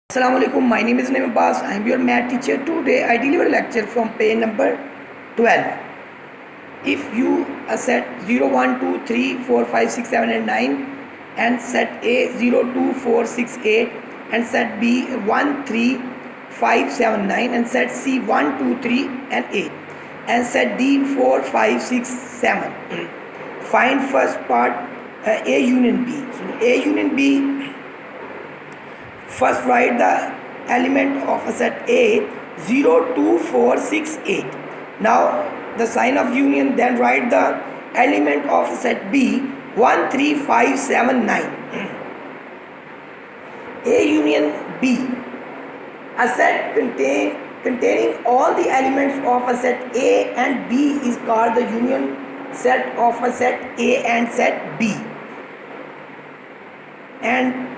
Assalamualaikum. My name is Abbas. I am your math teacher. Today I deliver a lecture from page number 12. If you set 0, 1, 2, 3, 4, 5, 6, 7 and 9 and set A 0, 2, 4, 6, 8 and set B 1, 3, 5, 7, 9 and set C 1, 2, 3 and 8 and set D 4, 5, 6, 7. Find first part A union B. So A union B. First write the element of a set A 0, 2, 4, 6, 8. Now the sign of union, then write the element of set B 1, 3, 5, 7, 9. A union B. A set containing all the elements of a set A and B is called the union set of a set A and set B. And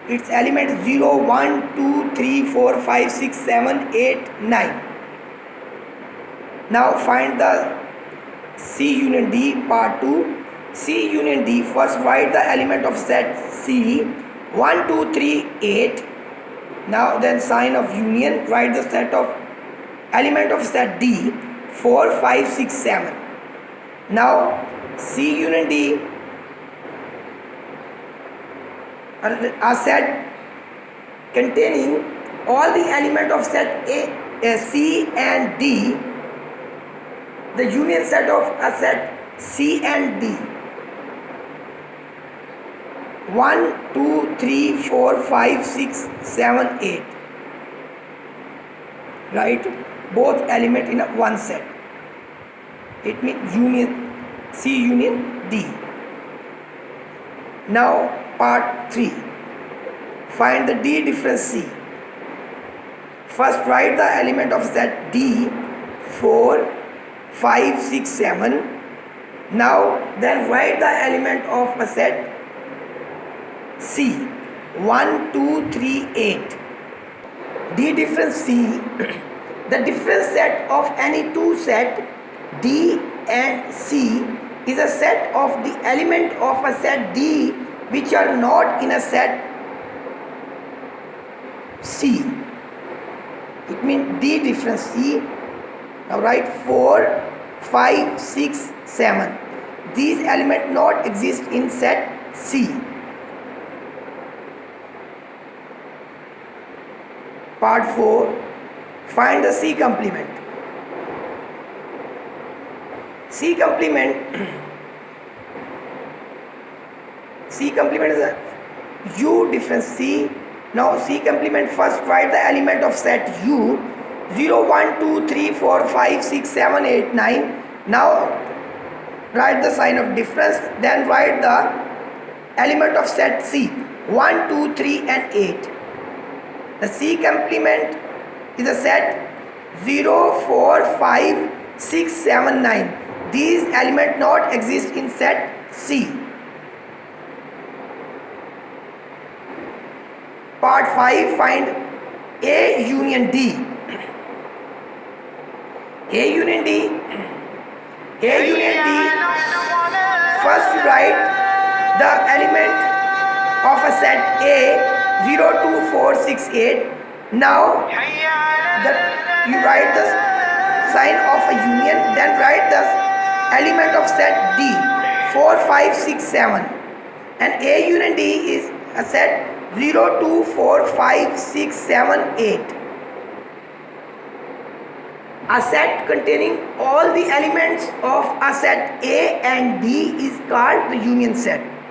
its elements 0, 1, 2, 3, 4, 5, 6, 7, 8, 9. Now find the C union D part 2. C union D, first write the element of set C 1, 2, 3, 8. Now then sign of union, write the set of element of set D 4, 5, 6, 7. Now C union D, a set containing all the element of set A, C and D, the union set of a set C and D 1, 2, 3, 4, 5, 6, 7, 8. Write both element in one set. It means union C union D. Now part 3. Find the D difference C. First write the element of set D 4, 5, 6, 7. Now then write the element of a set C 1, 2, 3, 8. D difference C. The difference set of any two set D and C is a set of the element of a set D which are not in a set C. It means D difference C. Now write 4, 5, 6, 7. These elements not exist in set C. Part 4. Find the C complement. C complement is a U difference C. Now C complement, first write the element of set U 0, 1, 2, 3, 4, 5, 6, 7, 8, 9. Now write the sign of difference, then write the element of set C 1, 2, 3 and 8. The C complement is a set 0, 4, 5, 6, 7, 9. These elements not exist in set C. Part 5. Find A union D. A union D. First write the element of a set A 0, 2, 4, 6, 8. Now you write the sign of a union, then write the element of set D 4, 5, 6, 7. And A union D is a set 0, 2, 4, 5, 6, 7, 8. A set containing all the elements of a set A and D is called the union set.